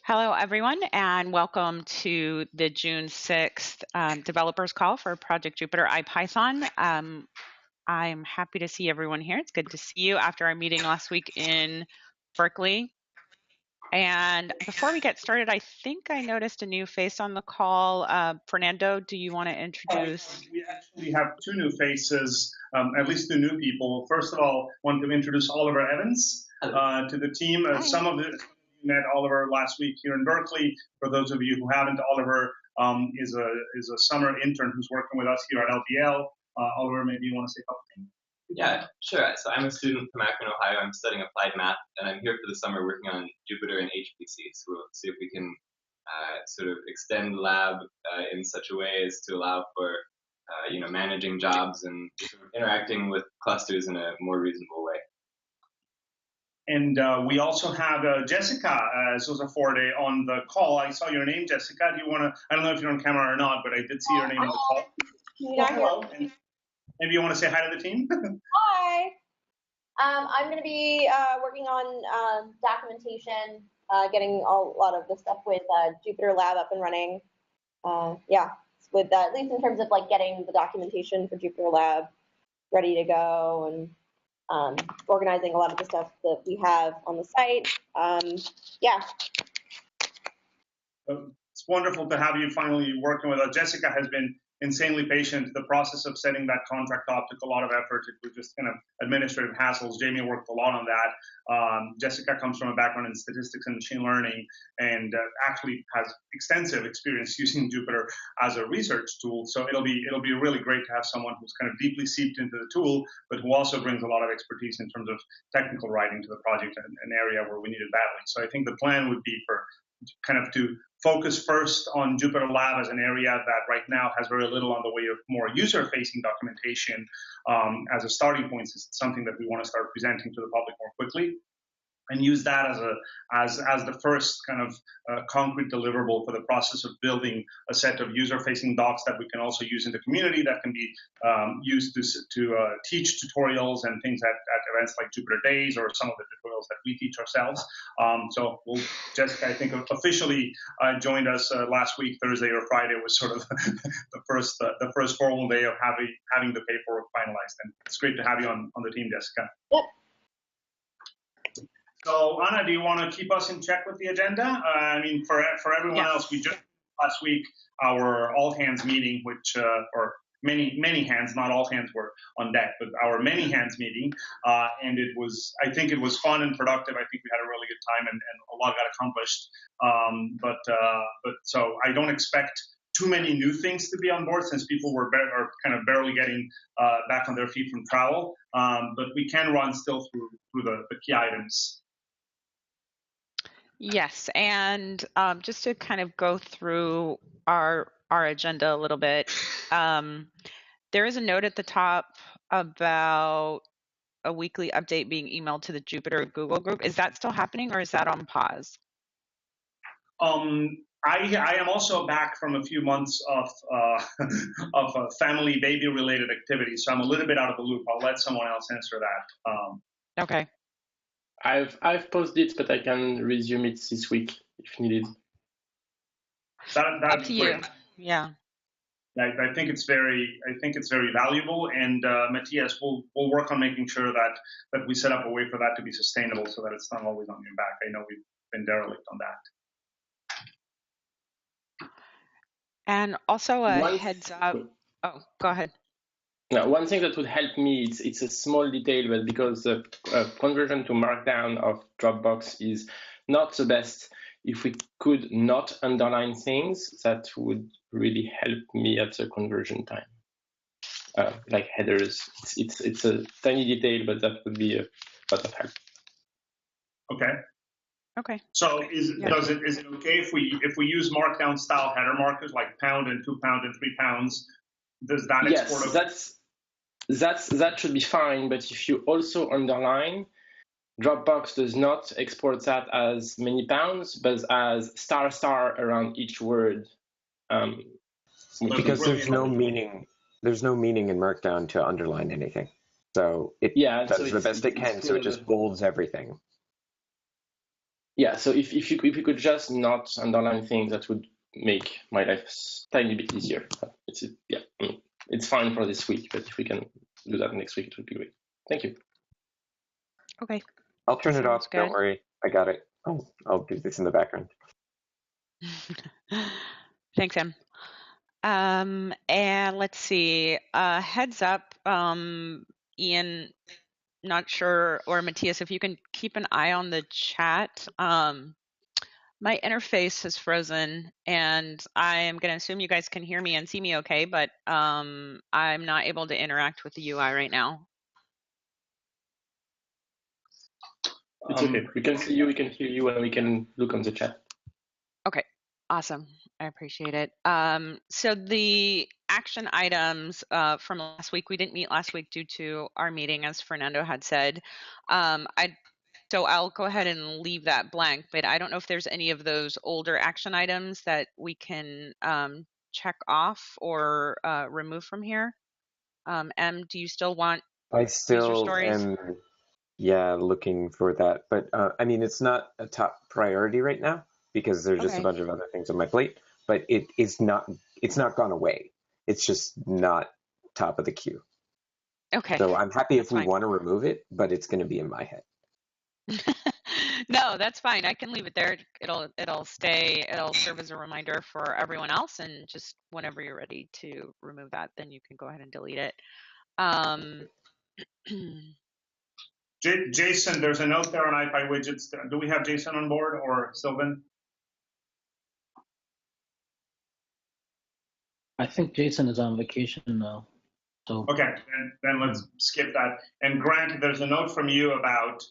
Hello, everyone, and welcome to the June 6th developers call for Project Jupyter IPython. I'm happy to see everyone here. It's good to see you after our meeting last week in Berkeley. And before we get started, I think I noticed a new face on the call. Fernando, do you want to introduce? We actually have two new faces, at least two new people. First of all, I want to introduce Oliver Evans to the team. Some of you met Oliver last week here in Berkeley. For those of you who haven't, Oliver is a summer intern who's working with us here at LBL. Oliver, maybe you want to say a couple things? Yeah, sure. So I'm a student from Akron, Ohio. I'm studying applied math, and I'm here for the summer working on Jupyter and HPC. So we'll see if we can sort of extend the lab in such a way as to allow for managing jobs and interacting with clusters in a more reasonable way. And we also have Jessica Souza-Forte on the call. I saw your name, Jessica. Do you want to? I don't know if you're on camera or not, but I did see your name on the call. Hello. And maybe you want to say hi to the team? Hi. I'm going to be working on documentation, getting a lot of the stuff with Jupyter Lab up and running. Yeah, with at least in terms of like getting the documentation for Jupyter Lab ready to go and organizing a lot of the stuff that we have on the site. Yeah. It's wonderful to have you finally working with us. Jessica has been insanely patient. The process of setting that contract up took a lot of effort. It was just kind of administrative hassles. Jamie worked a lot on that. Jessica comes from a background in statistics and machine learning and actually has extensive experience using Jupyter as a research tool. So it'll be really great to have someone who's kind of deeply seeped into the tool, but who also brings a lot of expertise in terms of technical writing to the project, an area where we need it badly. So I think the plan would be for kind of to focus first on Jupyter Lab as an area that right now has very little on the way of more user-facing documentation as a starting point. It's something that we want to start presenting to the public more quickly, and use that as the first kind of concrete deliverable for the process of building a set of user-facing docs that we can also use in the community that can be used to teach tutorials and things at events like Jupyter Days or some of the tutorials that we teach ourselves. So Jessica, I think, officially joined us last week, Thursday or Friday was sort of the first formal day of having the paperwork finalized. And it's great to have you on the team, Jessica. Yep. So, Anna, do you want to keep us in check with the agenda? I mean, for everyone else, we just last week our all-hands meeting, which, or many hands, not all hands were on deck, but our many hands meeting, and I think it was fun and productive. I think we had a really good time, and a lot got accomplished. But so I don't expect too many new things to be on board since people are kind of barely getting back on their feet from travel. But we can run still through the key items. Yes, and just to kind of go through our agenda a little bit, there is a note at the top about a weekly update being emailed to the Jupyter Google group. Is that still happening, or is that on pause? I am also back from a few months of family baby-related activities, so I'm a little bit out of the loop. I'll let someone else answer that. Okay. I've paused it, but I can resume it this week if needed. That'd Up be to great. you. Yeah. I think it's very valuable, and Matthias, we'll work on making sure that we set up a way for that to be sustainable, so that it's not always on your back. I know we've been derelict on that. And also a heads up. Oh, go ahead. Now, one thing that would help me, it's a small detail, but because the conversion to Markdown of Dropbox is not the best, if we could not underline things, that would really help me at the conversion time. Like headers, it's a tiny detail, but that would be a lot of help. Okay. Okay. So is it okay if we use Markdown style header markers like pound and 2 pound and 3 pounds? Does that export? Yes, that should be fine. But if you also underline, Dropbox does not export that as many pounds, but as * around each word. Because there's no meaning. There's no meaning in Markdown to underline anything. So it does the best it can. So it just bolds everything. Yeah, so if you could just not underline things, that would make my life a tiny bit easier. Yeah, it's fine for this week, but if we can do that next week, it would be great. Thank you. Okay. I'll turn it Sounds off. Don't good. worry. I got it. Oh, I'll do this in the background. Thanks, Em. And let's see. Heads up, Ian, not sure, or Matthias, if you can keep an eye on the chat. My interface has frozen, and I am going to assume you guys can hear me and see me okay, but I'm not able to interact with the UI right now. It's okay. We can see you, we can hear you, and we can look on the chat. Okay, awesome. I appreciate it. So the action items from last week, we didn't meet last week due to our meeting, as Fernando had said. So I'll go ahead and leave that blank, but I don't know if there's any of those older action items that we can check off or remove from here. Em, do you still want I user still stories? am, yeah, looking for that. But I mean, it's not a top priority right now because there's just a Okay. bunch of other things on my plate. But it's not gone away. It's just not top of the queue. Okay. So I'm happy if That's we fine. want to remove it, but it's going to be in my head. No, that's fine. I can leave it there. It'll stay. It'll serve as a reminder for everyone else, and just whenever you're ready to remove that, then you can go ahead and delete it. Jason, there's a note there on IPyWidgets. Do we have Jason on board or Sylvan? I think Jason is on vacation now. So Okay, then let's skip that. And Grant, there's a note from you about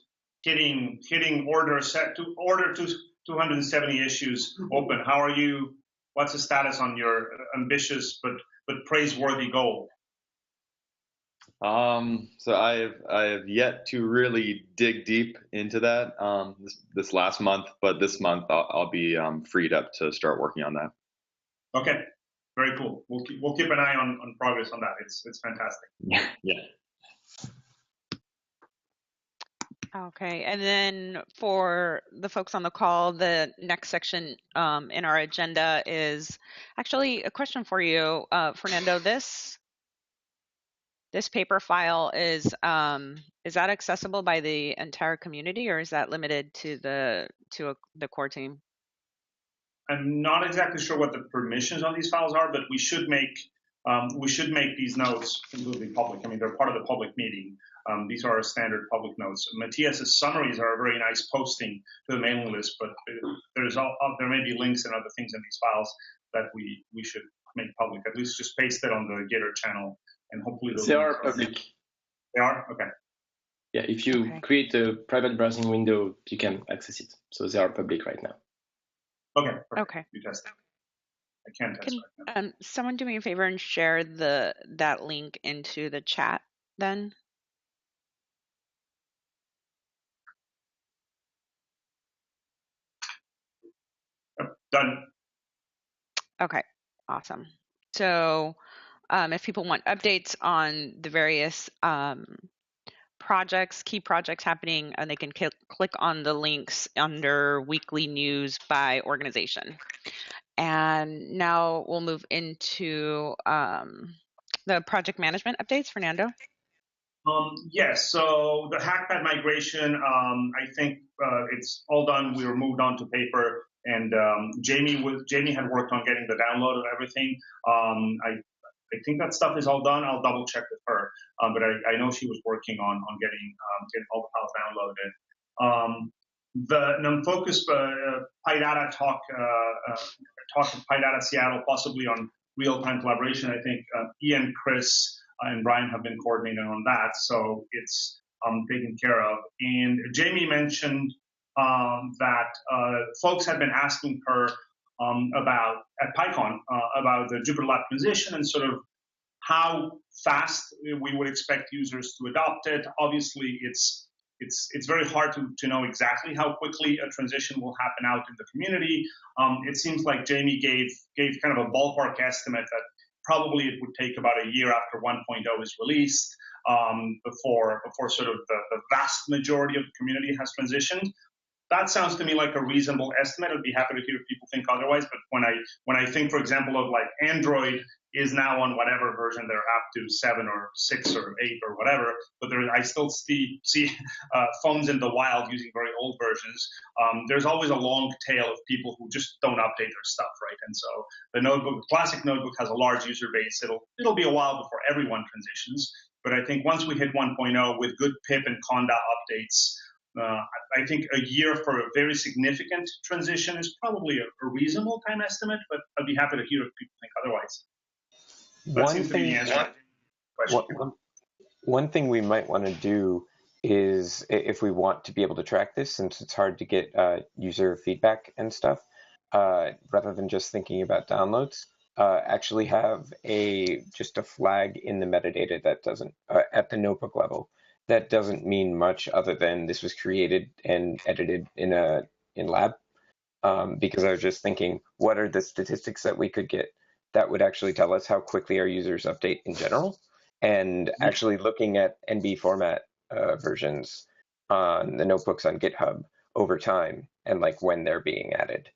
hitting order 270 issues open. How are you? What's the status on your ambitious but praiseworthy goal? So I have yet to really dig deep into that this last month, but this month I'll be freed up to start working on that. Okay, very cool. We'll keep an eye on progress on that. It's fantastic. Yeah. Okay, and then for the folks on the call, the next section in our agenda is actually a question for you, Fernando. This paper file is that accessible by the entire community, or is that limited to the core team? I'm not exactly sure what the permissions on these files are, but we should make these notes completely public. I mean, they're part of the public meeting. These are our standard public notes. Matthias's summaries are a very nice posting to the mailing list, but there may be links and other things in these files that we should make public. At least just paste it on the Gitter channel, and hopefully They are public. They are? Okay. Yeah, if you create a private browsing window, you can access it. So they are public right now. Okay. Perfect. Okay. You test it. I can't test right now. Someone do me a favor and share that link into the chat then. Yep, done. Okay, awesome. So if people want updates on the various key projects happening, and they can click on the links under weekly news by organization. And now we'll move into the project management updates. Fernando? Yes, so the Hackpad migration, I think it's all done. We were moved on to paper, and Jamie had worked on getting the download of everything. I think that stuff is all done. I'll double check with her, but I know she was working on getting all the files downloaded. The NumFocus PyData talk of PyData Seattle, possibly on real-time collaboration. I think Ian, Chris, and Brian have been coordinating on that, so it's taken care of. And Jamie mentioned that folks had been asking her at PyCon about the Jupyter Lab transition and sort of how fast we would expect users to adopt it. Obviously, it's very hard to know exactly how quickly a transition will happen out in the community. It seems like Jamie gave kind of a ballpark estimate that probably it would take about a year after 1.0 is released before sort of the vast majority of the community has transitioned. that sounds to me like a reasonable estimate. I'd be happy to hear if people think otherwise. But when I think, for example, of like Android is now on whatever version they're up to, 7 or 6 or 8 or whatever, but I still see phones in the wild using very old versions. There's always a long tail of people who just don't update their stuff, right? And so the classic notebook has a large user base. It'll be a while before everyone transitions. But I think once we hit 1.0 with good pip and conda updates, I think a year for a very significant transition is probably a reasonable time estimate, but I'd be happy to hear if people think otherwise. That seems to be the answer to the question. One thing we might want to do is, if we want to be able to track this, since it's hard to get user feedback and stuff, rather than just thinking about downloads, actually have just a flag in the metadata that doesn't, at the notebook level, that doesn't mean much other than this was created and edited in lab. Because I was just thinking, what are the statistics that we could get that would actually tell us how quickly our users update in general? And actually looking at NB format versions on the notebooks on GitHub over time and like when they're being added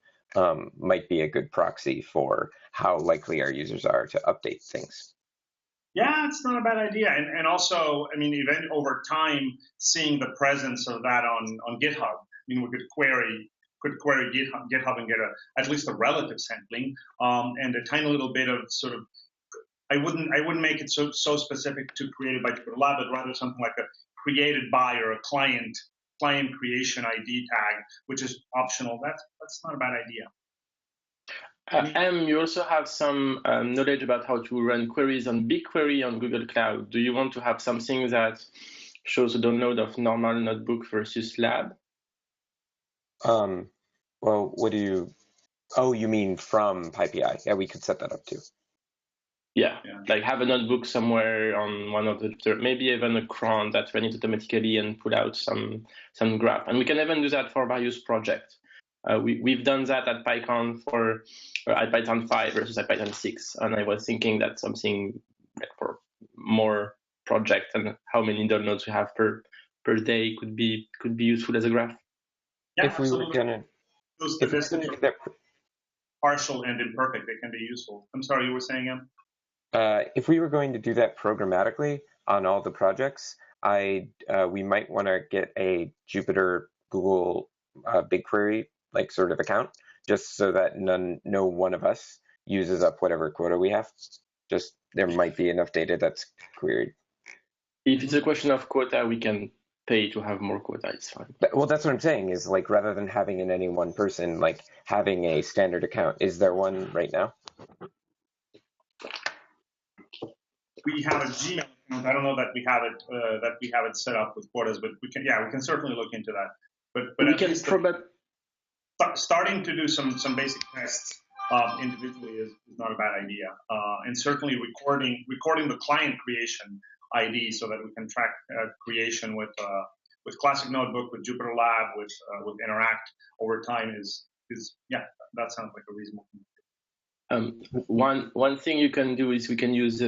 might be a good proxy for how likely our users are to update things. Yeah, it's not a bad idea. And also, I mean, even over time, seeing the presence of that on GitHub. I mean, we could query GitHub and get at least a relative sampling and a tiny little bit of sort of. I wouldn't make it so specific to created by Jupyter Lab, but rather something like a created by or a client creation ID tag, which is optional. That's not a bad idea. You also have some knowledge about how to run queries on BigQuery on Google Cloud. Do you want to have something that shows the download of normal notebook versus lab? Well, what do you? Oh, you mean from PyPI? Yeah, we could set that up too. Yeah, like have a notebook somewhere on one of the, maybe even a cron that run it automatically and pull out some graph. And we can even do that for various projects. We've done that at PyCon for IPython 5 versus IPython 6, and I was thinking that something like for more projects and how many downloads we have per day could be useful as a graph. Yeah, if we were gonna, those statistics are partial and imperfect, they can be useful. I'm sorry, you were saying, Em? If we were going to do that programmatically on all the projects, we might want to get a Jupyter Google BigQuery like sort of account, just so that no one of us uses up whatever quota we have. Just there might be enough data that's queried. If it's a question of quota, we can pay to have more quota. It's fine. Well, that's what I'm saying is like rather than having in any one person, like having a standard account. Is there one right now? We have a Gmail account. I don't know that we have it set up with quotas, but we can certainly look into that. But we can probably starting to do some basic tests individually is not a bad idea, and certainly recording the client creation ID so that we can track creation with Classic Notebook, with Jupyter Lab, with Interact over time is that sounds like a reasonable thing. One thing you can do is we can use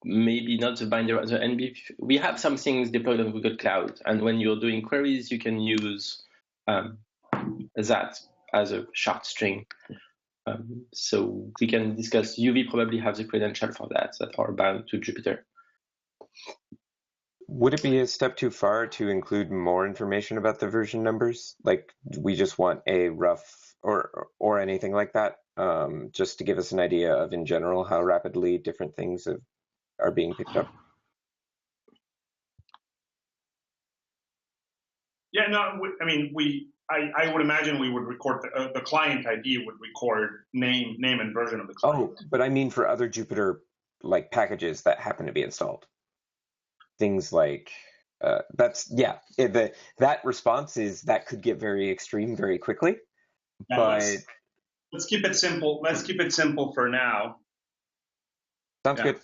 maybe not the binder, the NB. We have some things deployed on Google Cloud, and when you're doing queries, you can use that as a short string. So we can discuss. UV probably have the credential for that are bound to Jupyter. Would it be a step too far to include more information about the version numbers? Like we just want a rough or anything like that, just to give us an idea of in general how rapidly different things are being picked up? Yeah, no, I mean, I would imagine we would record the client ID would record name and version of the client. Oh, but I mean for other Jupyter like packages that happen to be installed. Things like that response is that could get very extreme very quickly. Yeah, but let's keep it simple. Let's keep it simple for now. Sounds good.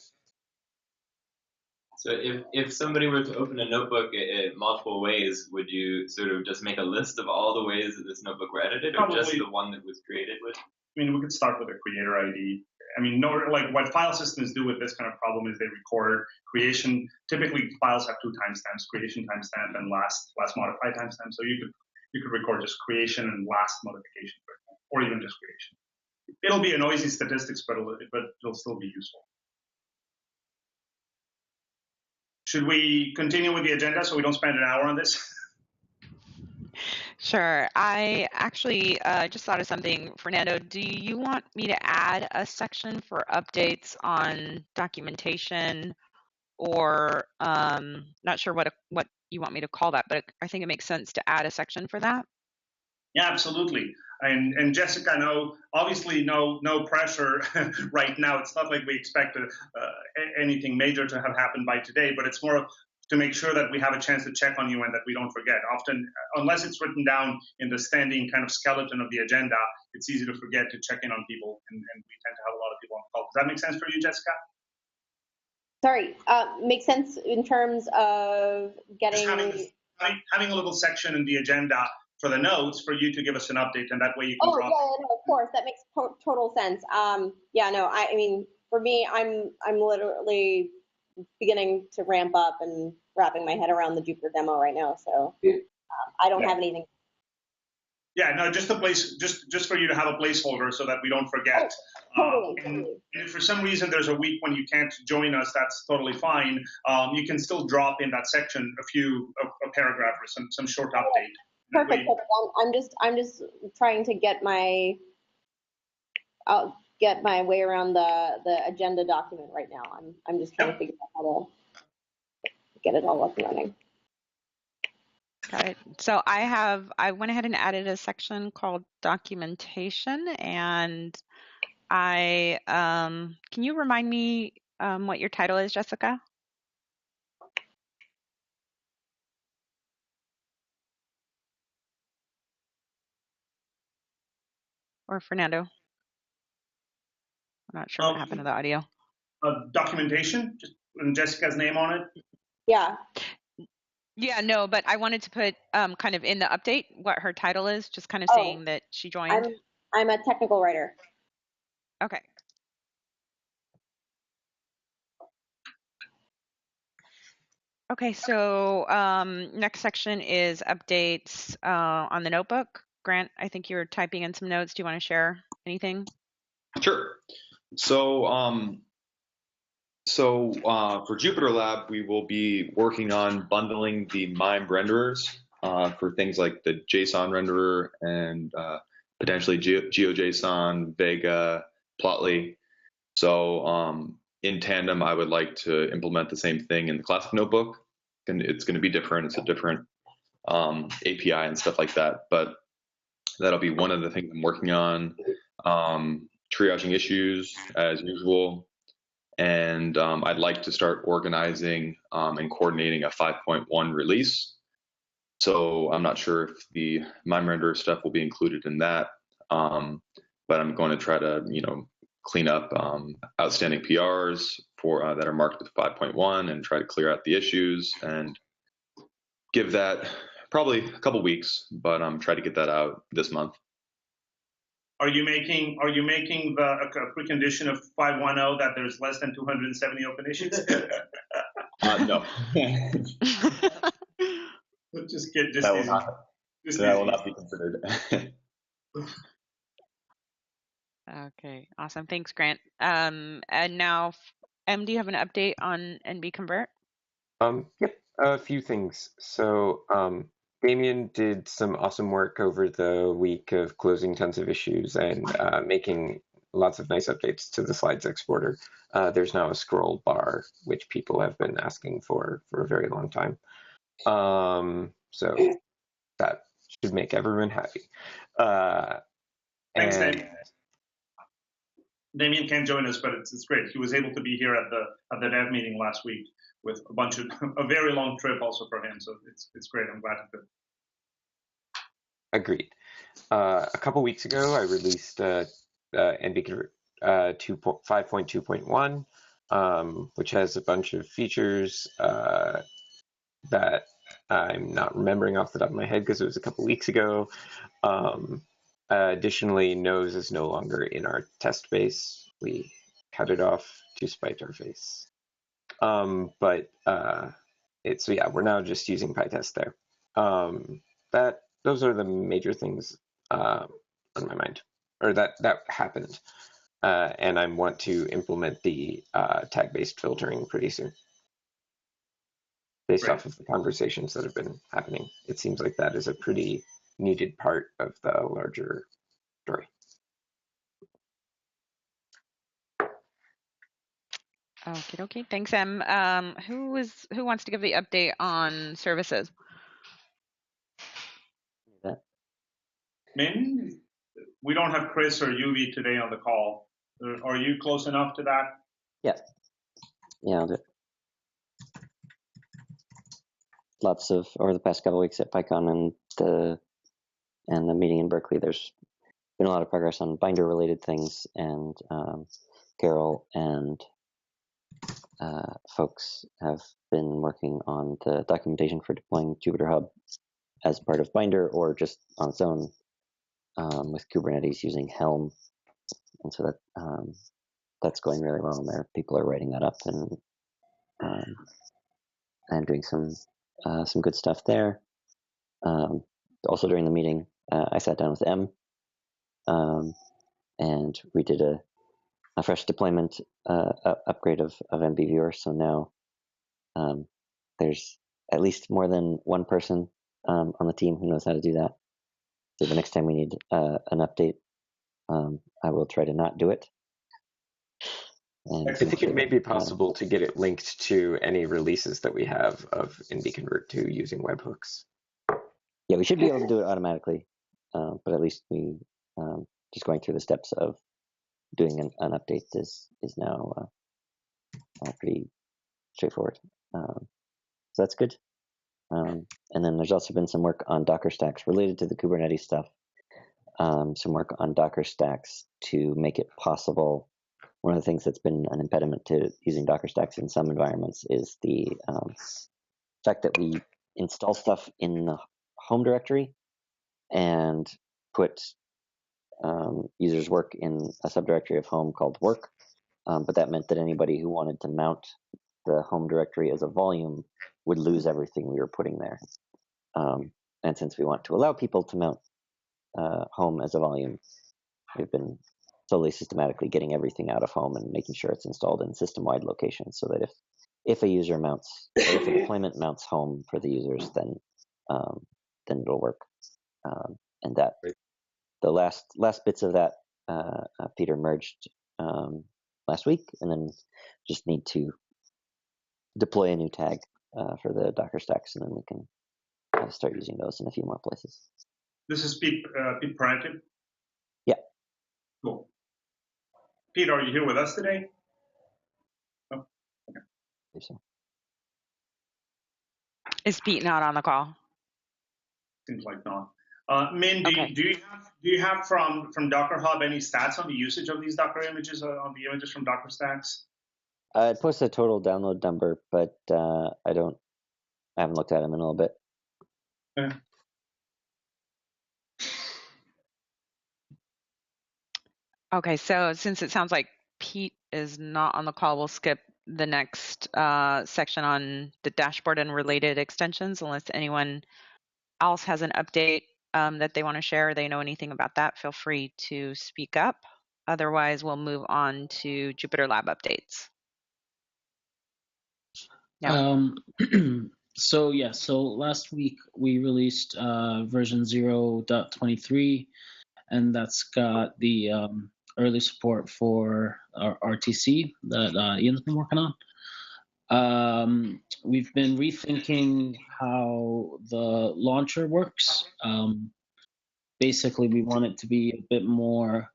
So if somebody were to open a notebook in multiple ways, would you sort of just make a list of all the ways that this notebook were edited, or just the one that was created with? I mean, we could start with a creator ID. I mean, like what file systems do with this kind of problem is they record creation. Typically, files have 2 timestamps: creation timestamp and last modified timestamp. So you could record just creation and last modification, for example, or even just creation. It'll be a noisy statistics, but it'll still be useful. Should we continue with the agenda so we don't spend an hour on this? Sure. I actually just thought of something. Fernando, do you want me to add a section for updates on documentation, or not sure what you want me to call that, but I think it makes sense to add a section for that. Yeah, absolutely. And Jessica, obviously no pressure right now. It's not like we expect anything major to have happened by today, but it's more to make sure that we have a chance to check on you and that we don't forget. Often, unless it's written down in the standing kind of skeleton of the agenda, it's easy to forget to check in on people, and we tend to have a lot of people on the call. Does that make sense for you, Jessica? Sorry, makes sense in terms of getting... Having a little section in the agenda for the notes for you to give us an update, and that way you can drop. Oh, yeah, no, of course, that makes total sense. Yeah, no, I mean, for me, I'm literally beginning to ramp up and wrapping my head around the Jupyter demo right now, so I don't have anything. Yeah, no, just for you to have a placeholder so that we don't forget. Oh, totally. And if for some reason there's a week when you can't join us, that's totally fine. You can still drop in that section a paragraph or some short update. Perfect. I'm just trying to get my way around the agenda document right now. I'm just trying to figure out how to get it all up and running. Got it. So I went ahead and added a section called documentation, and can you remind me what your title is, Jessica? Or Fernando? I'm not sure what happened to the audio. Documentation, just and Jessica's name on it. Yeah. Yeah, no, but I wanted to put kind of in the update what her title is, just kind of saying that she joined. I'm a technical writer. Okay. Okay, so next section is updates on the notebook. Grant, I think you're typing in some notes. Do you want to share anything? Sure. So for Jupyter Lab, we will be working on bundling the MIME renderers for things like the JSON renderer and potentially GeoJSON, Vega, Plotly. So in tandem, I would like to implement the same thing in the classic notebook. And it's going to be different. It's a different API and stuff like that. But that'll be one of the things I'm working on. Triaging issues as usual. And I'd like to start organizing and coordinating a 5.1 release. So I'm not sure if the MIME renderer stuff will be included in that, but I'm going to try to, clean up outstanding PRs for that are marked with 5.1 and try to clear out the issues and give that probably a couple weeks, but try to get that out this month. Are you making a precondition of 5.10 that there's less than 270 open issues? No. That will not be considered. Okay, awesome. Thanks, Grant. And now, do you have an update on NB Convert? Yep, a few things. So Damien did some awesome work over the week of closing tons of issues and making lots of nice updates to the slides exporter. There's now a scroll bar, which people have been asking for a very long time. So that should make everyone happy. Thanks, Damien. Damien can't join us, but it's great. He was able to be here at the dev meeting last week with a very long trip also for him. So it's great. I'm glad to do it. Agreed. A couple weeks ago, I released NB 5.2.1, which has a bunch of features that I'm not remembering off the top of my head because it was a couple weeks ago. Additionally, nose is no longer in our test base. We cut it off to spite our face. But we're now just using PyTest there. That those are the major things on my mind, or that happened. And I want to implement the tag-based filtering pretty soon. Based off of the conversations that have been happening, it seems like that is a pretty needed part of the larger story. Okay. Thanks, Em. Who wants to give the update on services? Min, we don't have Chris or UV today on the call. Are you close enough to that? Yeah, I'll do it. Lots of, over the past couple of weeks at PyCon and the meeting in Berkeley, there's been a lot of progress on binder related things, and Carol and folks have been working on the documentation for deploying Jupyter Hub as part of binder or just on its own with Kubernetes using Helm, and so that that's going really well. And there, people are writing that up and doing some good stuff there. Also during the meeting, I sat down with M, and we did a fresh deployment upgrade of MBViewer. So now there's at least more than one person on the team who knows how to do that. So the next time we need an update, I will try to not do it. And I think it may be possible to get it linked to any releases that we have of NB-Convert2 using webhooks. Yeah, we should be able to do it automatically, but at least we just going through the steps of doing an update is now pretty straightforward. So that's good. And then there's also been some work on Docker stacks related to the Kubernetes stuff. Some work on Docker stacks to make it possible. One of the things that's been an impediment to using Docker stacks in some environments is the fact that we install stuff in the home directory and put users' work in a subdirectory of home called work. But that meant that anybody who wanted to mount the home directory as a volume would lose everything we were putting there. And since we want to allow people to mount home as a volume, we've been slowly systematically getting everything out of home and making sure it's installed in system-wide locations, so that if a user mounts, or if a deployment mounts home for the users, then it'll work. And that the last bits of that Peter merged last week, and then just need to deploy a new tag for the Docker stacks, and then we can start using those in a few more places. This is Pete Parentive? Yeah. Cool. Pete, are you here with us today? Oh, okay. I think so. Is Pete not on the call? Seems like not. Min, do Okay. you have from Docker Hub any stats on the usage of these Docker images, on the images from Docker stacks? I posted a total download number, but I haven't looked at them in a little bit. Okay. Okay, so since it sounds like Pete is not on the call, we'll skip the next section on the dashboard and related extensions, unless anyone else has an update that they want to share or they know anything about that. Feel free to speak up. Otherwise, we'll move on to Jupyter Lab updates. Yeah. So last week we released version 0.23, and that's got the early support for our RTC that Ian's been working on. We've been rethinking how the launcher works. Basically, we want it to be a bit more.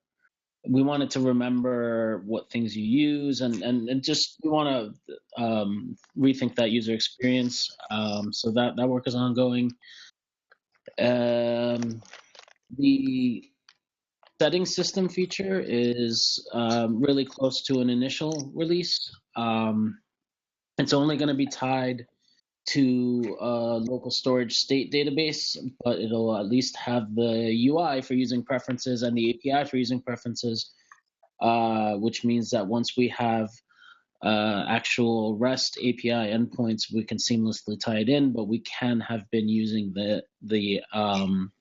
We want it to remember what things you use, and just we want to rethink that user experience. So that work is ongoing. The setting system feature is really close to an initial release. It's only going to be tied to a local storage state database, but it'll at least have the UI for using preferences and the API for using preferences, which means that once we have actual REST API endpoints, we can seamlessly tie it in, but we can have been using the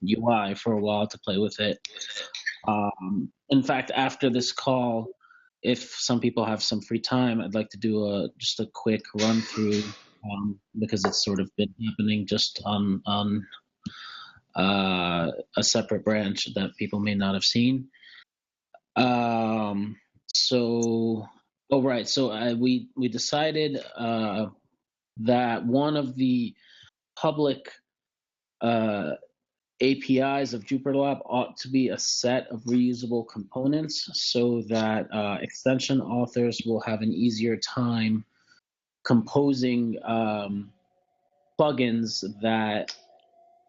UI for a while to play with it. In fact, after this call, if some people have some free time, I'd like to do just a quick run through because it's sort of been happening just on a separate branch that people may not have seen. We decided that one of the public APIs of JupyterLab ought to be a set of reusable components so that extension authors will have an easier time composing plugins that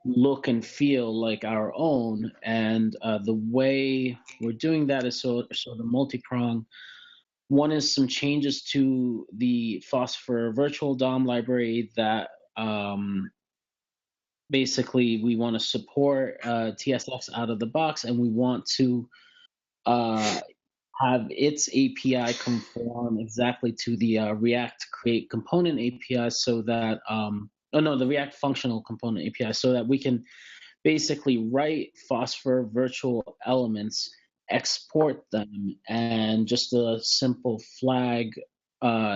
look and feel like our own. And the way we're doing that is sort of multi-pronged. One is some changes to the Phosphor virtual DOM library that basically we want to support TSX out of the box, and we want to have its API conform exactly to the React Create Component API so that, the React Functional Component API, so that we can basically write Phosphor virtual elements, export them, and just a simple flag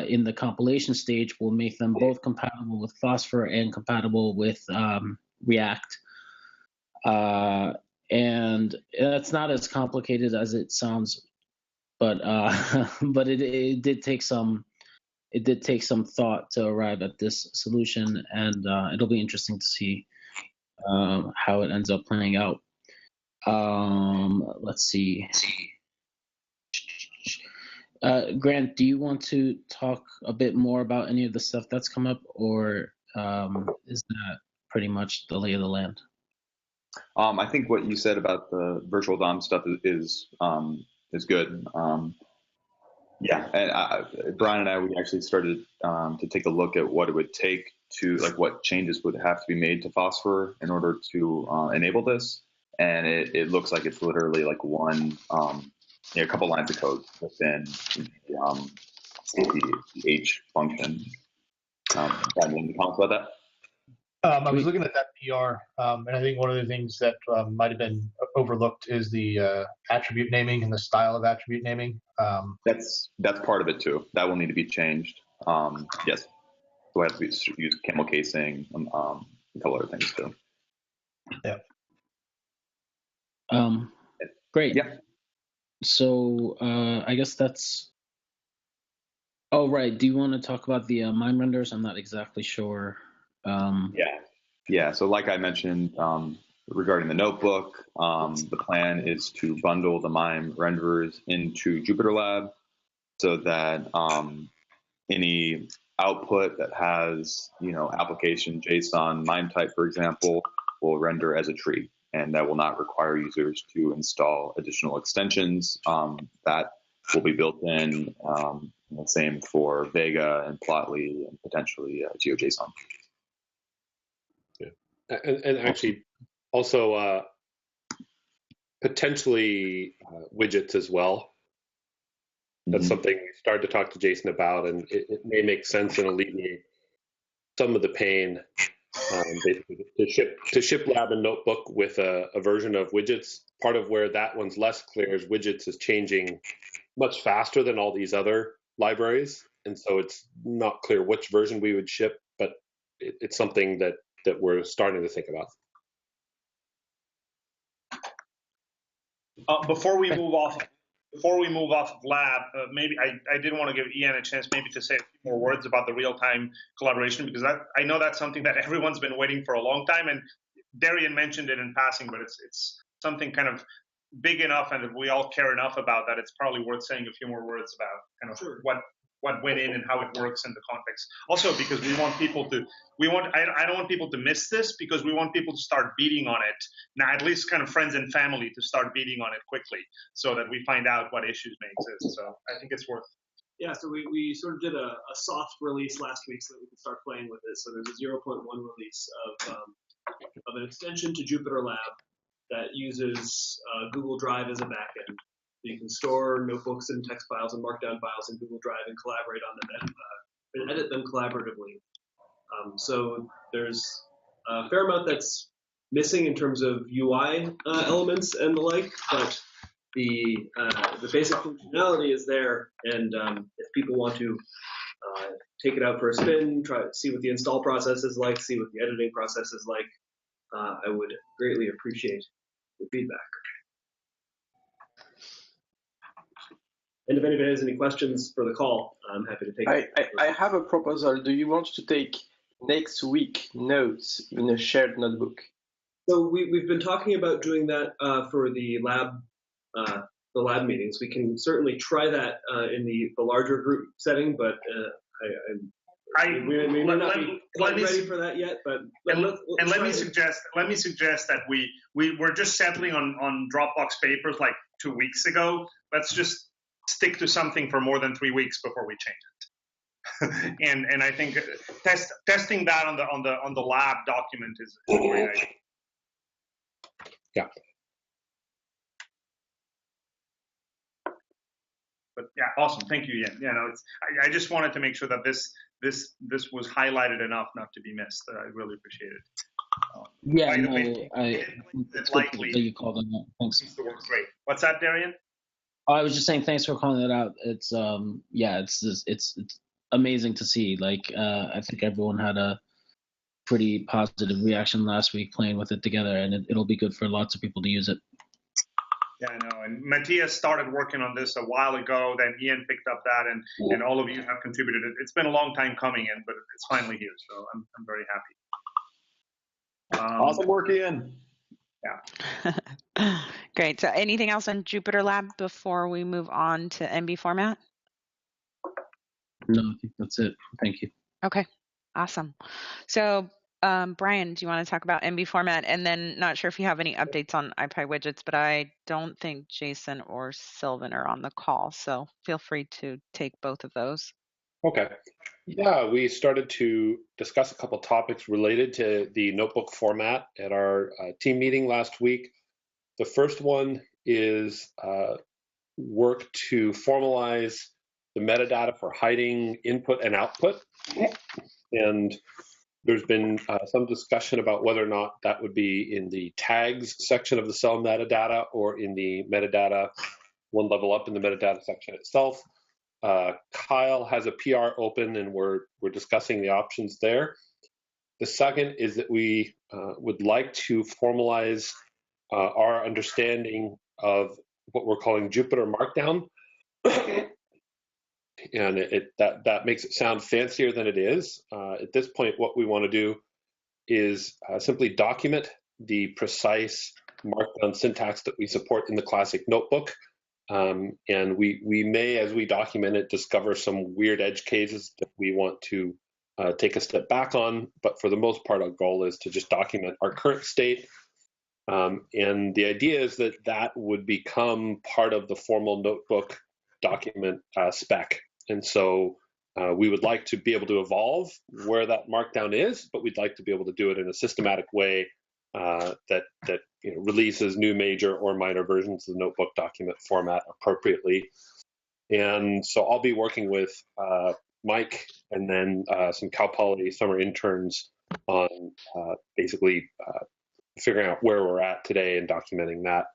in the compilation stage will make them both compatible with Phosphor and compatible with React. And it's not as complicated as it sounds, but it did take some thought to arrive at this solution, and it'll be interesting to see how it ends up playing out. Let's see. Grant, do you want to talk a bit more about any of the stuff that's come up, or is that pretty much the lay of the land? I think what you said about the virtual DOM stuff is good. Yeah, and Brian and I, we actually started to take a look at what it would take to, like, what changes would have to be made to Phosphor in order to enable this. And it looks like it's literally like a couple lines of code within the H function. Brian, any comments about that? I was looking at that PR, and I think one of the things that might have been overlooked is the attribute naming and the style of attribute naming. That's part of it too. That will need to be changed. Yes, so we have to use camel casing, a couple other things too. Yeah. Great. Yeah. So I guess that's. Oh, right. Do you want to talk about the MIME renders? I'm not exactly sure. Yeah. So like I mentioned regarding the notebook, the plan is to bundle the MIME renderers into JupyterLab so that any output that has, application JSON MIME type, for example, will render as a tree, and that will not require users to install additional extensions. That will be built in. The same for Vega and Plotly and potentially GeoJSON. Yeah, and actually also potentially widgets as well. That's something we started to talk to Jason about, and it may make sense and alleviate some of the pain. Basically, to ship Lab and Notebook with a version of widgets. Part of where that one's less clear is widgets is changing much faster than all these other libraries, and so it's not clear which version we would ship, but it's something that we're starting to think about. Before we move off of Lab, maybe I did want to give Ian a chance maybe to say a few more words about the real-time collaboration, because I know that's something that everyone's been waiting for a long time, and Darian mentioned it in passing, but it's something kind of big enough and we all care enough about that it's probably worth saying a few more words about kind of what went in and how it works in the context. Also, because I don't want people to miss this, because we want people to start beating on it now, at least kind of friends and family to start beating on it quickly so that we find out what issues may exist. So I think it's worth. Yeah, so we sort of did a soft release last week so that we could start playing with it. So there's a 0.1 release of an extension to JupyterLab that uses Google Drive as a backend. you can store notebooks and text files and markdown files in Google Drive and collaborate on them and edit them collaboratively. So there's a fair amount that's missing in terms of UI elements and the like, but the basic functionality is there. And if people want to take it out for a spin, try to see what the install process is like, see what the editing process is like, I would greatly appreciate the feedback. And if anybody has any questions for the call, I'm happy to take them. I have a proposal. Do you want to take next week notes in a shared notebook? So we've been talking about doing that for the lab meetings. We can certainly try that in the larger group setting, but we may not be quite ready for that yet. But let me suggest that we're just settling on Dropbox papers like 2 weeks ago. Let's just stick to something for more than 3 weeks before we change it. and I think testing that on the lab document is a great idea. Yeah. But yeah, awesome. Thank you, Ian. Yeah, no, I just wanted to make sure that this was highlighted enough not to be missed. I really appreciate it. Yeah, no, it's good that you called on that. Thanks. It works great. What's that, Darian? I was just saying thanks for calling that out. It's it's amazing to see. Like I think everyone had a pretty positive reaction last week playing with it together, and it'll be good for lots of people to use it. Yeah, I know. And Matthias started working on this a while ago. Then Ian picked up that, and all of you have contributed. It's been a long time coming in, but it's finally here. So I'm very happy. Awesome work, Ian. Yeah. Great. So anything else on Jupyter Lab before we move on to MB format? No, I think that's it. Thank you. Okay. Awesome. So Brian, do you want to talk about MB format? And then not sure if you have any updates on IPyWidgets, but I don't think Jason or Sylvan are on the call. So feel free to take both of those. Okay. Yeah, we started to discuss a couple topics related to the notebook format at our team meeting last week. The first one is work to formalize the metadata for hiding input and output. And there's been some discussion about whether or not that would be in the tags section of the cell metadata or in the metadata one level up in the metadata section itself. Kyle has a PR open, and we're discussing the options there. The second is that we would like to formalize our understanding of what we're calling Jupyter Markdown. And that makes it sound fancier than it is. At this point, what we want to do is simply document the precise Markdown syntax that we support in the classic notebook. And we may, as we document it, discover some weird edge cases that we want to take a step back on. But for the most part, our goal is to just document our current state. And the idea is that that would become part of the formal notebook document spec. And so we would like to be able to evolve where that markdown is, but we'd like to be able to do it in a systematic way that releases new major or minor versions of the notebook document format appropriately. And so I'll be working with Mike and then some Cal Poly summer interns on basically figuring out where we're at today and documenting that.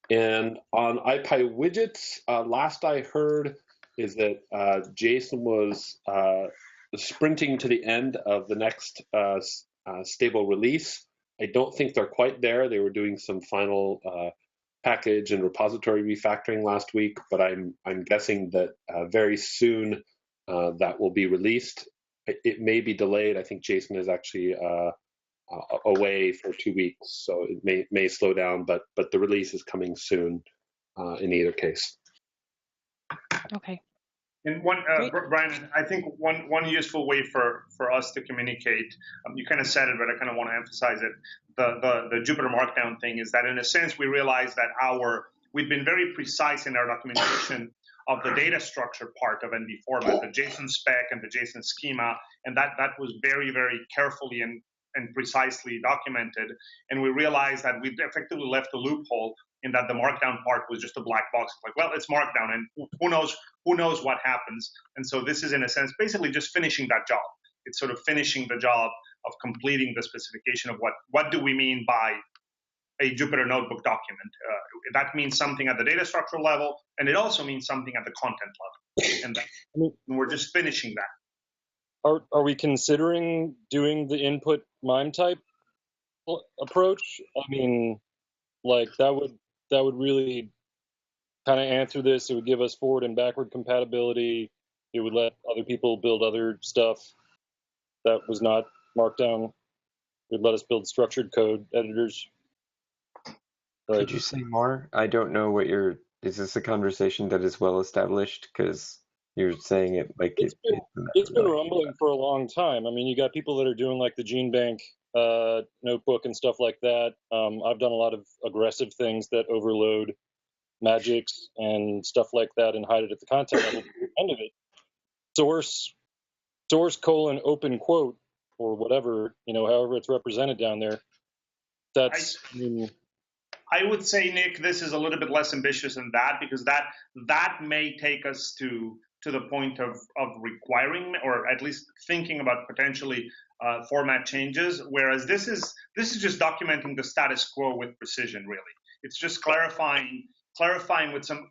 And on IPyWidgets, last I heard is that Jason was sprinting to the end of the next stable release. I don't think they're quite there. They were doing some final package and repository refactoring last week, but I'm guessing that very soon that will be released. It may be delayed. I think Jason is actually away for 2 weeks, so it may slow down, but the release is coming soon in either case. Okay. And one, Brian, I think one useful way for us to communicate, you kind of said it, but I kind of want to emphasize it, the Jupyter Markdown thing is that in a sense we realized that we've been very precise in our documentation of the data structure part of NB format, the JSON spec and the JSON schema, and that was very, very carefully and and precisely documented. And we realized that we'd effectively left a loophole in that the markdown part was just a black box. It's like, well, it's markdown, and who knows what happens. And so this is, in a sense, basically just finishing that job. It's sort of finishing the job of completing the specification of what do we mean by a Jupyter notebook document. That means something at the data structure level, and it also means something at the content level. And we're just finishing that. Are we considering doing the input MIME type approach? I mean, like that would really kind of answer this. It would give us forward and backward compatibility. It would let other people build other stuff that was not markdown. It would let us build structured code editors. Could you say more? I don't know what is this a conversation that is well established? Because you're saying it like it's been rumbling for a long time. I mean, you got people that are doing like the GeneBank notebook and stuff like that. I've done a lot of aggressive things that overload magics and stuff like that and hide it at the content level. At the end of it, source :open quote or whatever, however it's represented down there. That's I would say, Nick, this is a little bit less ambitious than that, because that may take us to the point of requiring, or at least thinking about potentially format changes. Whereas this is just documenting the status quo with precision. Really, it's just clarifying with some.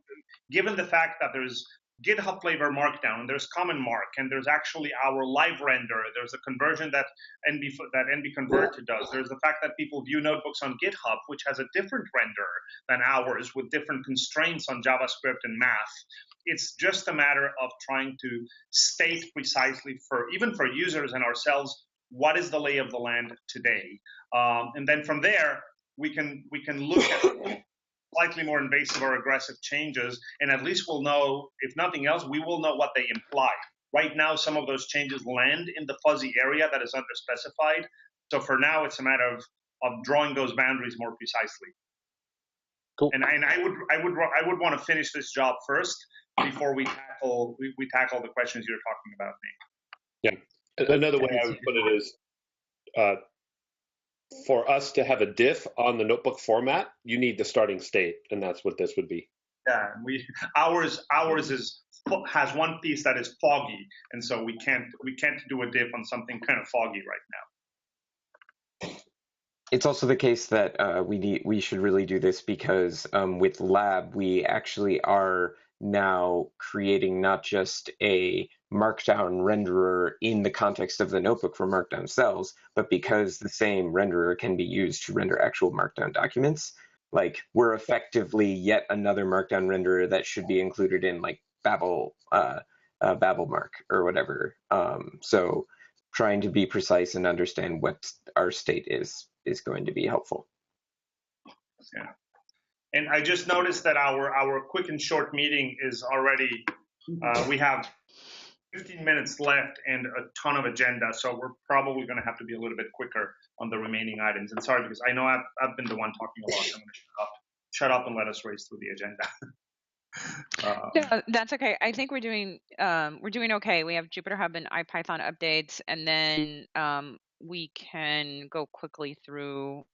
Given the fact that there's GitHub flavor markdown, there's common mark, and there's actually our live render. There's a conversion that NB Converted does. There's the fact that people view notebooks on GitHub, which has a different render than ours, with different constraints on JavaScript and math. It's just a matter of trying to state precisely even for users and ourselves, what is the lay of the land today, and then from there we can look at slightly more invasive or aggressive changes, and at least we'll know, if nothing else, we will know what they imply. Right now, some of those changes land in the fuzzy area that is underspecified. So for now, it's a matter of drawing those boundaries more precisely. Cool. And I would want to finish this job first before we tackle the questions you're talking about, Nick. Yeah. Another way I would put it is, for us to have a diff on the notebook format, you need the starting state, and that's what this would be. Yeah, ours has one piece that is foggy, and so we can't do a diff on something kind of foggy right now. It's also the case that we should really do this because with Lab we actually are now creating not just a markdown renderer in the context of the notebook for markdown cells, but because the same renderer can be used to render actual markdown documents, like we're effectively yet another markdown renderer that should be included in like Babel Mark or whatever. So trying to be precise and understand what our state is going to be helpful. Yeah. And I just noticed that our quick and short meeting is already, we have 15 minutes left and a ton of agenda, so we're probably going to have to be a little bit quicker on the remaining items. And sorry, because I know I've been the one talking a lot, so I'm going to shut up and let us race through the agenda. No, that's okay. I think we're doing okay. We have Jupyter Hub and IPython updates, and then we can go quickly through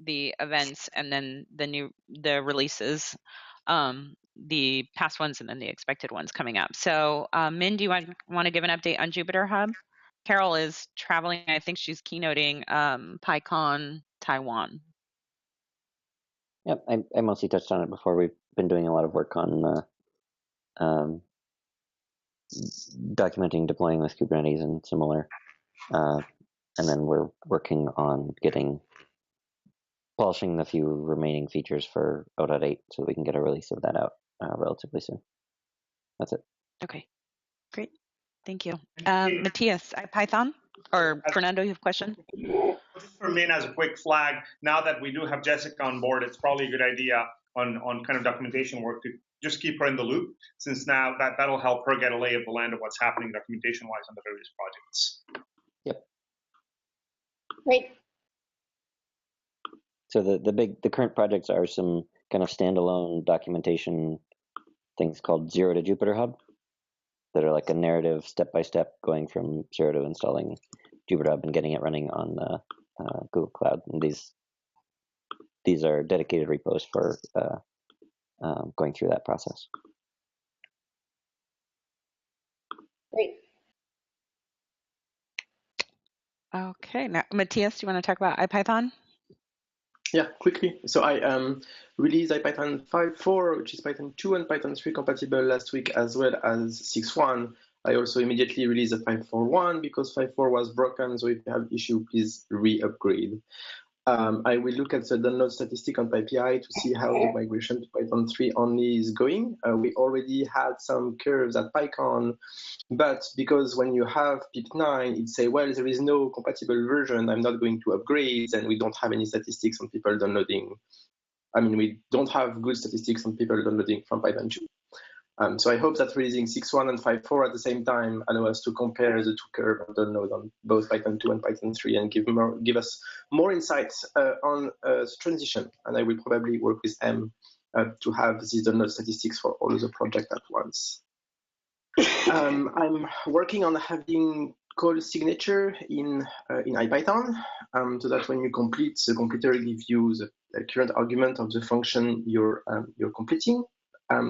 the events and then the releases, the past ones and then the expected ones coming up. So Min, do you want to give an update on Jupyter Hub? Carol is traveling. I think she's keynoting PyCon Taiwan. Yep, I mostly touched on it before. We've been doing a lot of work on documenting, deploying with Kubernetes and similar. And then we're working on polishing the few remaining features for 0.8 so that we can get a release of that out relatively soon. That's it. Okay, great. Thank you. Matthias, IPython? Or Fernando, you have a question? Just for Min, as a quick flag, now that we do have Jessica on board, it's probably a good idea on kind of documentation work to just keep her in the loop, since now that'll help her get a lay of the land of what's happening documentation-wise on the various projects. Yep. Great. So the current projects are some kind of standalone documentation things called 0 to Jupyter Hub that are like a narrative step-by-step going from 0 to installing Jupyter Hub and getting it running on Google Cloud, and these are dedicated repos for going through that process. Great. Okay, now Matthias, do you want to talk about IPython? Yeah, quickly. So I released IPython 5.4, which is Python 2 and Python 3 compatible last week, as well as 6.1. I also immediately released a 5.4.1 because 5.4 was broken. So if you have issue, please re-upgrade. I will look at the download statistic on PyPI to see how the migration to Python 3 only is going. We already had some curves at PyCon, but because when you have pip9, it say, well, there is no compatible version, I'm not going to upgrade, and we don't have any statistics on people downloading. I mean, we don't have good statistics on people downloading from Python 2. So I hope that releasing 6.1 and 5.4 at the same time allow us to compare the two curves and download on both Python 2 and Python 3 and give us more insights on the transition. And I will probably work with M to have these download statistics for all the projects at once. I'm working on having call signature in IPython so that when you complete, the completer gives you the current argument of the function you're completing.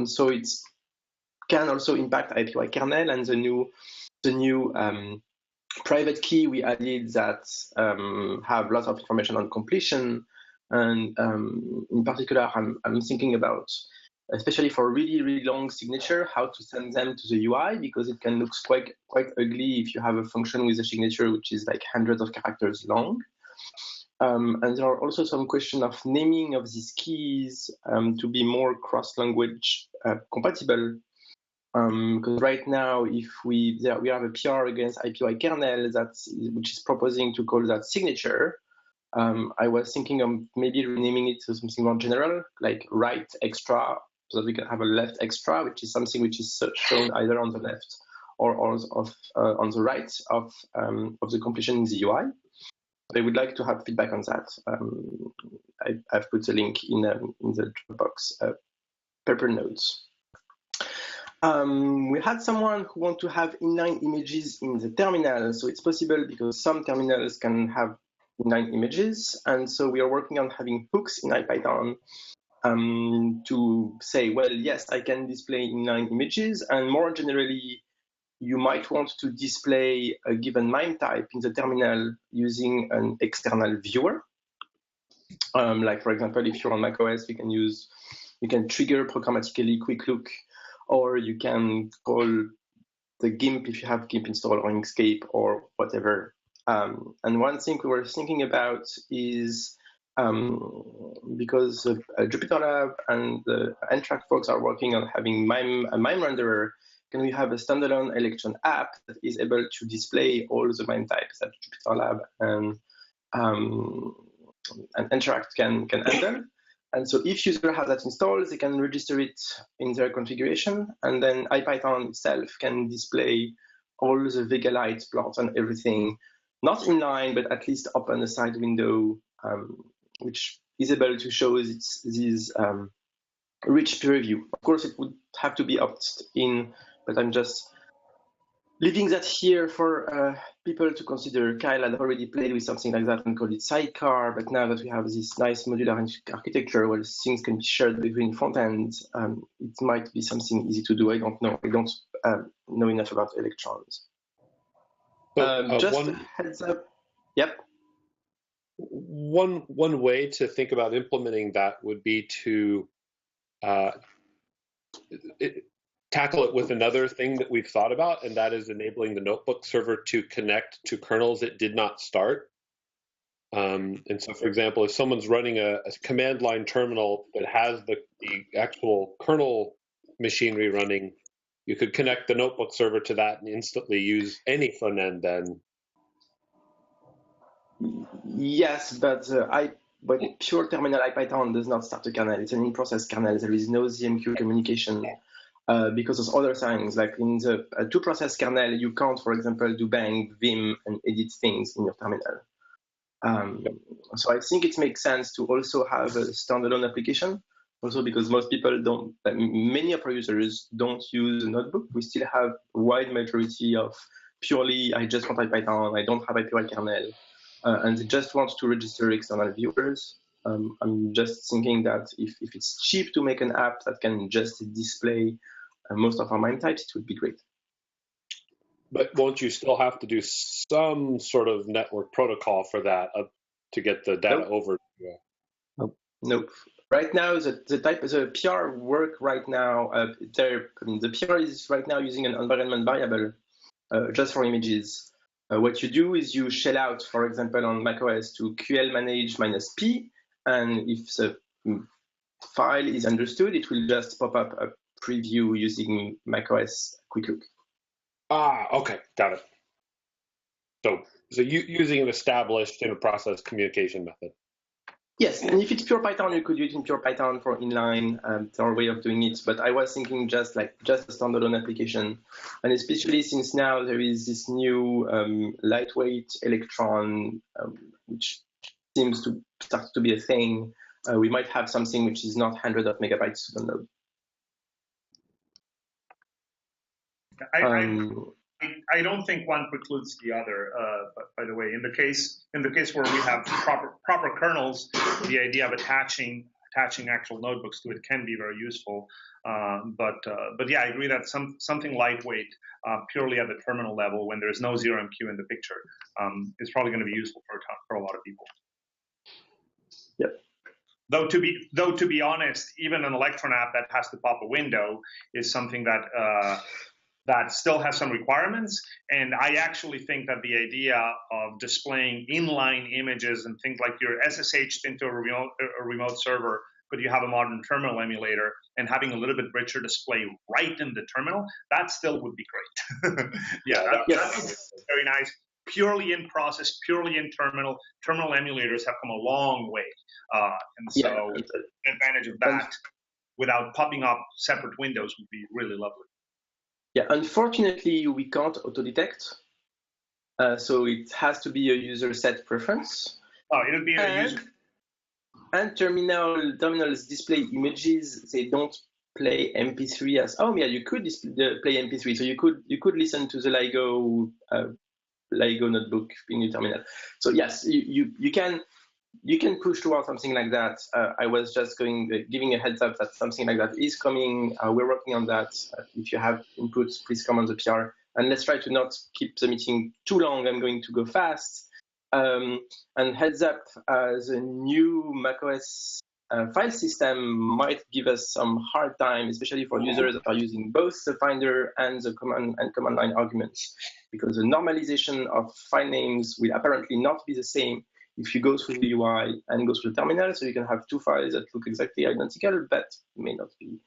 So it's can also impact IPyKernel and the new private key we added that have lots of information on completion. And in particular, I'm thinking about, especially for really, really long signature, how to send them to the UI, because it can look quite ugly if you have a function with a signature which is like hundreds of characters long. And there are also some question of naming of these keys to be more cross-language compatible. Because right now, if we have a PR against IPyKernel which is proposing to call that signature. I was thinking of maybe renaming it to something more general, like right extra, so that we can have a left extra, which is something which is shown either on the left or on the right of the completion in the UI. I would like to have feedback on that. I've put a link in the Dropbox paper notes. We had someone who want to have inline images in the terminal, so it's possible because some terminals can have inline images, and so we are working on having hooks in IPython to say, well, yes, I can display inline images, and more generally, you might want to display a given MIME type in the terminal using an external viewer. Like, for example, if you're on macOS, you can trigger programmatically quick look, or you can call the GIMP if you have GIMP installed or Inkscape or whatever. And one thing we were thinking about is because Jupyter Lab and the Untrack folks are working on having a MIME renderer, can we have a standalone election app that is able to display all the MIME types that Jupyter Lab and Untrack can handle? And so if users have that installed, they can register it in their configuration, and then IPython itself can display all the Vega Lite plots and everything, not inline, but at least open a side window, which is able to show these rich peer review. Of course, it would have to be opt-in, but I'm just leaving that here for people to consider. Kyle had already played with something like that and called it Sidecar, but now that we have this nice modular architecture where things can be shared between front ends, it might be something easy to do. I don't know. I don't know enough about electrons. Just a heads up. Yep. One way to think about implementing that would be to tackle it with another thing that we've thought about, and that is enabling the notebook server to connect to kernels it did not start. And so, for example, if someone's running a command line terminal that has the actual kernel machinery running, you could connect the notebook server to that and instantly use any front end then. Yes, but pure terminal IPython does not start a kernel. It's an in-process kernel. There is no ZMQ communication. Because of other things, like in the two-process kernel, you can't, for example, do bang, vim, and edit things in your terminal. So I think it makes sense to also have a standalone application, also because most people don't, many of our users don't use a notebook. We still have a wide majority of purely, I just want IPython, I don't have IPyKernel. and they just want to register external viewers. I'm just thinking that if it's cheap to make an app that can just display most of our MIME types, it would be great. But won't you still have to do some sort of network protocol for that to get the data over? Nope. Right now, the PR work right now. The PR is right now using an environment variable just for images. What you do is you shell out, for example, on macOS to QL manage -p, and if the file is understood, it will just pop up a preview using macOS Quick Look. Ah, okay, got it. So using an established process communication method. Yes, and if it's pure Python, you could use it in pure Python for inline. It's our way of doing it. But I was thinking just a standalone application, and especially since now there is this new lightweight Electron, which seems to start to be a thing. We might have something which is not hundreds of megabytes to download. I don't think one precludes the other. By the way, in the case where we have proper kernels, the idea of attaching actual notebooks to it can be very useful. But yeah, I agree that something lightweight, purely at the terminal level, when there's no 0MQ in the picture, is probably going to be useful for a lot of people. Yep. Though to be honest, even an Electron app that has to pop a window is something that still has some requirements. And I actually think that the idea of displaying inline images and things like your SSH'd into a remote server, but you have a modern terminal emulator and having a little bit richer display right in the terminal, that still would be great. That's very nice. Purely in process, purely in terminal. Terminal emulators have come a long way. And so the advantage of that without popping up separate windows would be really lovely. Yeah, unfortunately, we can't auto-detect. So it has to be a user set preference. Oh, it'll be a user. And terminals display images. They don't play MP3 as. Oh yeah, you could play MP3. So you could listen to the LIGO notebook in your terminal. So yes, you can push towards something like that. I was just giving a heads up that something like that is coming. We're working on that. If you have inputs, please come on the PR. And let's try to not keep the meeting too long. I'm going to go fast. And heads up, the new macOS file system might give us some hard time, especially for users that are using both the Finder and the command line arguments, because the normalization of file names will apparently not be the same if you go through the UI and go through the terminal. So you can have two files that look exactly identical, but may not be.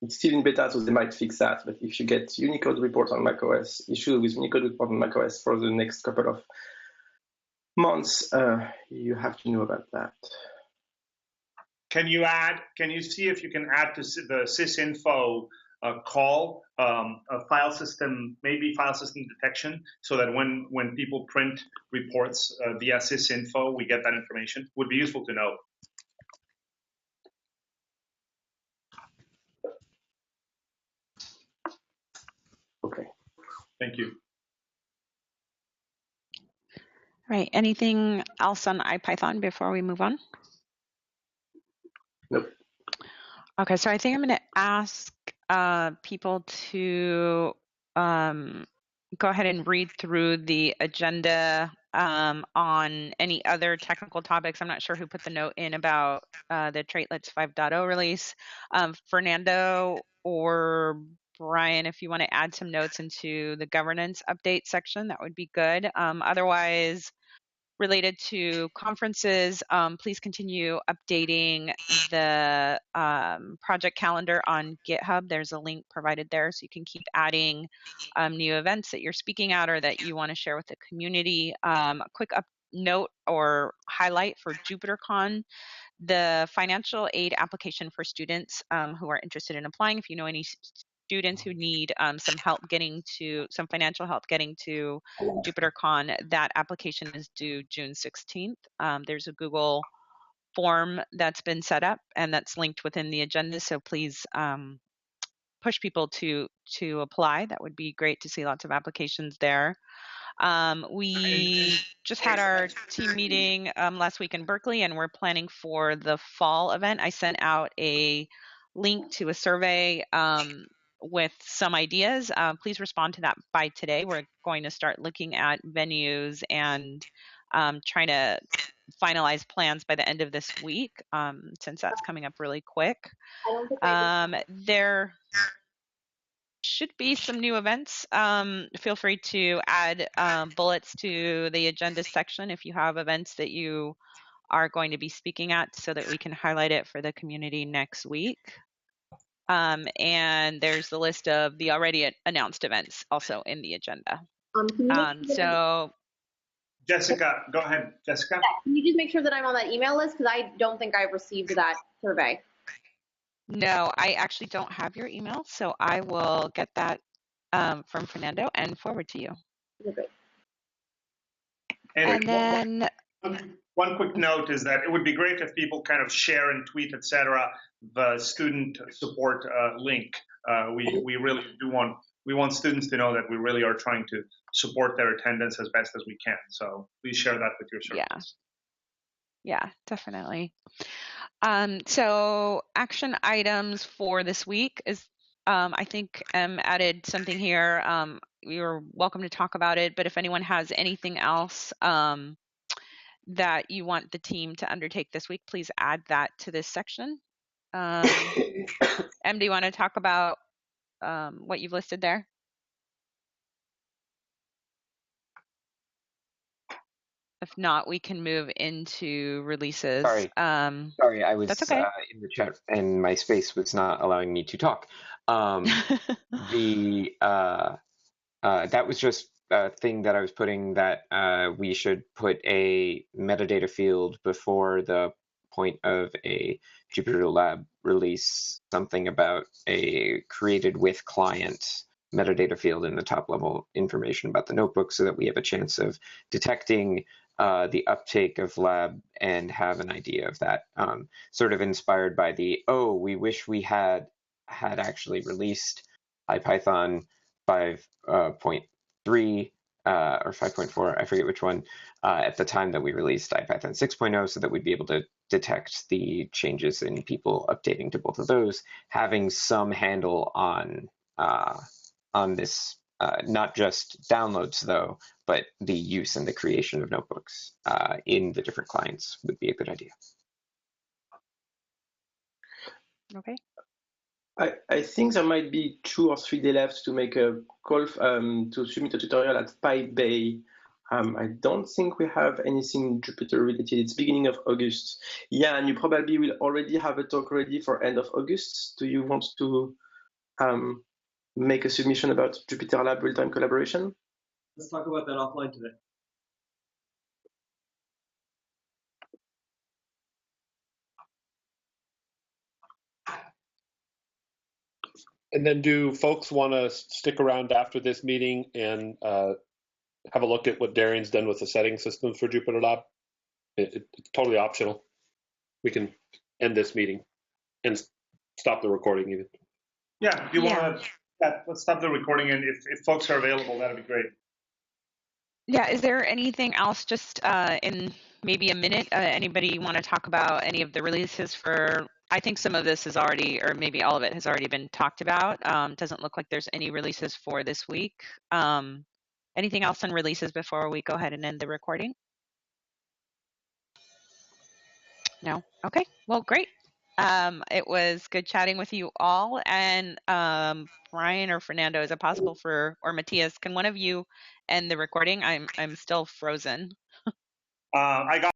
It's still in beta, so they might fix that. But if you get Unicode report on macOS, issue with Unicode report on macOS for the next couple of months, you have to know about that. Can you see if you can add to the sysinfo call a file system, maybe file system detection, so that when people print reports via sysinfo, we get that information? Would be useful to know. Okay. Thank you. All right. Anything else on IPython before we move on? Nope. Okay, so I think I'm going to ask people to go ahead and read through the agenda on any other technical topics. I'm not sure who put the note in about the Traitlets 5.0 release. Fernando or Brian, if you want to add some notes into the governance update section, that would be good. Otherwise, related to conferences, please continue updating the project calendar on GitHub. There's a link provided there, so you can keep adding new events that you're speaking at or that you want to share with the community. A quick note or highlight for JupyterCon: the financial aid application for students who are interested in applying. If you know any students who need some financial help getting to JupyterCon, that application is due June 16th. There's a Google form that's been set up and that's linked within the agenda, so please push people to apply. That would be great to see lots of applications there. We just had our team meeting last week in Berkeley, and we're planning for the fall event. I sent out a link to a survey with some ideas. Please respond to that by today. We're going to start looking at venues and trying to finalize plans by the end of this week, since that's coming up really quick. There should be some new events. Feel free to add bullets to the agenda section if you have events that you are going to be speaking at, so that we can highlight it for the community next week. And there's the list of the already announced events also in the agenda. So Jessica, go ahead, Jessica. Yeah, can you just make sure that I'm on that email list, because I don't think I've received that survey. No, I actually don't have your email, so I will get that from Fernando and forward to you. Okay. And then one quick note is that it would be great if people kind of share and tweet, etc., the student support link. We really do want students to know that we really are trying to support their attendance as best as we can. So please share that with your students. Yeah, definitely. So action items for this week is, I think added something here. You're welcome to talk about it, but if anyone has anything else that you want the team to undertake this week, please add that to this section. Em, do you want to talk about what you've listed there? If not, we can move into releases. Sorry, I was that's okay. In the chat and my space was not allowing me to talk. That was just a thing that I was putting, that we should put a metadata field before the point of a Jupyter Lab release, something about a created with client metadata field in the top level information about the notebook, so that we have a chance of detecting the uptake of lab and have an idea of that, sort of inspired by the, we wish we had actually released IPython 5.3 or 5.4, I forget which one, at the time that we released IPython 6.0, so that we'd be able to detect the changes in people updating to both of those, having some handle on this, not just downloads though, but the use and the creation of notebooks in the different clients would be a good idea. Okay. I think there might be 2 or 3 days left to make a call to submit a tutorial at PyBay. I don't think we have anything Jupyter related. It's beginning of August. Yeah, and you probably will already have a talk ready for end of August. Do you want to make a submission about Jupyter Lab real-time collaboration? Let's talk about that offline today. And then do folks want to stick around after this meeting and have a look at what Darian's done with the setting systems for Jupyter Lab? It's totally optional. We can end this meeting and stop the recording even. Yeah, if you want to, let's stop the recording, and if folks are available, that'd be great. Yeah, is there anything else just in maybe a minute? Anybody want to talk about any of the releases for, I think some of this is already, or maybe all of it has already been talked about. Doesn't look like there's any releases for this week. Anything else on releases before we go ahead and end the recording? No? Okay, well, great. It was good chatting with you all. And Brian or Fernando, is it possible for, or Matthias, can one of you end the recording? I'm still frozen. I got